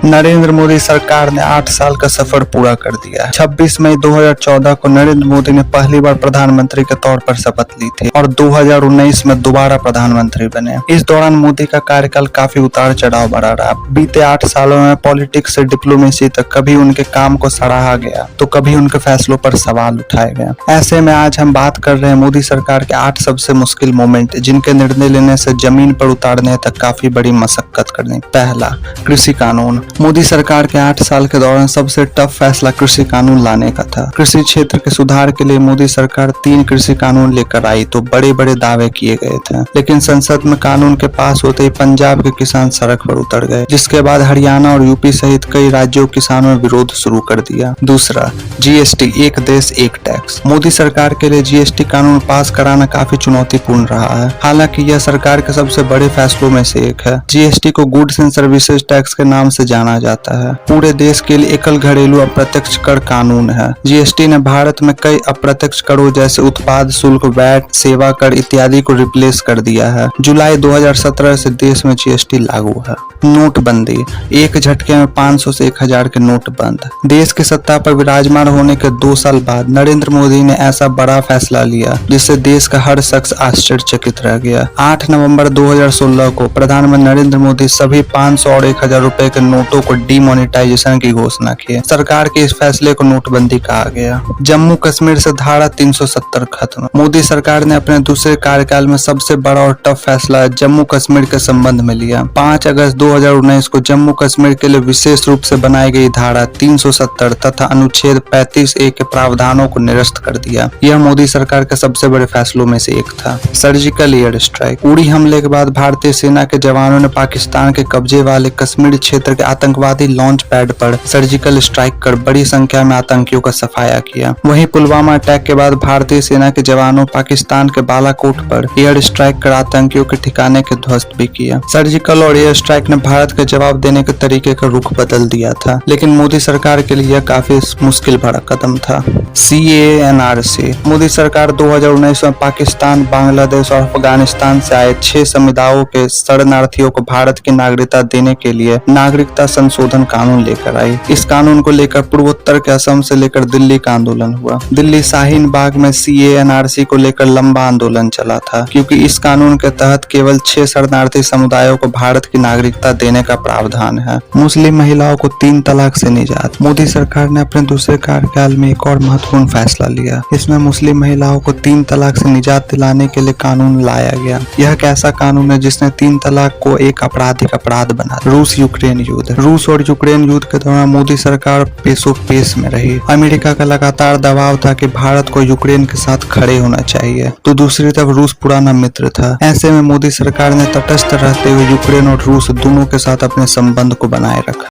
नरेंद्र मोदी सरकार ने 8 साल का सफर पूरा कर दिया है। 26 मई 2014 को नरेंद्र मोदी ने पहली बार प्रधानमंत्री के तौर पर शपथ ली थी और 2019 में दोबारा प्रधानमंत्री बने। इस दौरान मोदी का कार्यकाल काफी उतार चढ़ाव भरा रहा। बीते 8 सालों में पॉलिटिक्स से डिप्लोमेसी तक कभी उनके काम को सराहा गया तो कभी उनके फैसलों पर सवाल उठाए गए। ऐसे में आज हम बात कर रहे हैं मोदी सरकार के 8 सबसे मुश्किल मोमेंट, जिनके निर्णय लेने से जमीन पर उतारने तक काफी बड़ी मशक्कत करनी। पहला, कृषि कानून। मोदी सरकार के 8 साल के दौरान सबसे टफ फैसला कृषि कानून लाने का था। कृषि क्षेत्र के सुधार के लिए मोदी सरकार 3 कृषि कानून लेकर आई तो बड़े बड़े दावे किए गए थे, लेकिन संसद में कानून के पास होते ही पंजाब के किसान सड़क पर उतर गए, जिसके बाद हरियाणा और यूपी सहित कई राज्यों किसानों ने विरोध शुरू कर दिया। दूसरा, जीएसटी, एक देश एक टैक्स। मोदी सरकार के लिए जीएसटी कानून पास कराना काफी चुनौतीपूर्ण रहा है। हालांकि यह सरकार के सबसे बड़े फैसलों में से एक है। जीएसटी को गुड्स एंड सर्विसेज टैक्स के नाम से जाना जाता है। पूरे देश के लिए एकल घरेलू अप्रत्यक्ष कर कानून है। जीएसटी ने भारत में कई अप्रत्यक्ष करों जैसे उत्पाद शुल्क, वैट, सेवा कर इत्यादि को रिप्लेस कर दिया है। जुलाई 2017 से देश में जीएसटी लागू है। नोटबंदी, एक झटके में 500 से 1000 के नोट बंद। देश की सत्ता पर विराजमान होने के 2 साल बाद नरेंद्र मोदी ने ऐसा बड़ा फैसला लिया जिससे देश का हर शख्स आश्चर्यचकित रह गया। 8 नवंबर 2016 को प्रधानमंत्री नरेंद्र मोदी सभी 500 और 1000 रुपए के नोटों को डिमोनेटाइजेशन की घोषणा की। सरकार के इस फैसले को नोटबंदी कहा गया। जम्मू कश्मीर से धारा 370 खत्म। मोदी सरकार ने अपने दूसरे कार्यकाल में सबसे बड़ा और टफ फैसला जम्मू कश्मीर के संबंध में लिया। 5 अगस्त 2019 को जम्मू कश्मीर के लिए विशेष रूप से बनाई गई धारा 370 तथा अनुच्छेद 35A के प्रावधानों को निरस्त कर दिया। यह मोदी सरकार के सबसे बड़े फैसलों में से एक था। सर्जिकल एयर स्ट्राइक, उड़ी हमले के बाद भारतीय सेना के जवानों ने पाकिस्तान के कब्जे वाले कश्मीर क्षेत्र के आतंकवादी लॉन्च पैड पर सर्जिकल स्ट्राइक कर बड़ी संख्या में आतंकियों का सफाया किया। वहीं पुलवामा अटैक के बाद भारतीय सेना के जवानों पाकिस्तान के बालाकोट पर एयर स्ट्राइक कर आतंकियों के ठिकाने के ध्वस्त भी किया। सर्जिकल और एयर स्ट्राइक ने भारत के जवाब देने के तरीके का रुख बदल दिया था, लेकिन मोदी सरकार के लिए यह काफी मुश्किल भरा कदम था। CANRC, मोदी सरकार 2019 में पाकिस्तान, बांग्लादेश और अफगानिस्तान से आए 6 समुदायों के शरणार्थियों को भारत की नागरिकता देने के लिए नागरिकता संशोधन कानून लेकर आई। इस कानून को लेकर पूर्वोत्तर के असम से लेकर दिल्ली का आंदोलन हुआ। दिल्ली शाहीन बाग में CANRC को लेकर लंबा आंदोलन चला था, क्योंकि इस कानून के तहत केवल 6 शरणार्थी समुदायों को भारत की नागरिकता देने का प्रावधान है। मुस्लिम महिलाओं को 3 तलाक से निजात। मोदी सरकार ने अपने दूसरे कार्यकाल में एक और महत्वपूर्ण फैसला लिया। इसमें मुस्लिम महिलाओं को 3 तलाक से निजात दिलाने के लिए कानून लाया गया। यह एक ऐसा कानून है जिसने 3 तलाक को एक आपराधिक अपराध बना। रूस यूक्रेन युद्ध, रूस और यूक्रेन युद्ध के दौरान मोदी सरकार पेशो पेश में रही। अमेरिका का लगातार दबाव था कि भारत को यूक्रेन के साथ खड़े होना चाहिए, तो दूसरी तरफ रूस पुराना मित्र था। ऐसे में मोदी सरकार ने तटस्थ रहते हुए यूक्रेन और रूस दोनों के साथ अपने संबंध को बनाए रखा।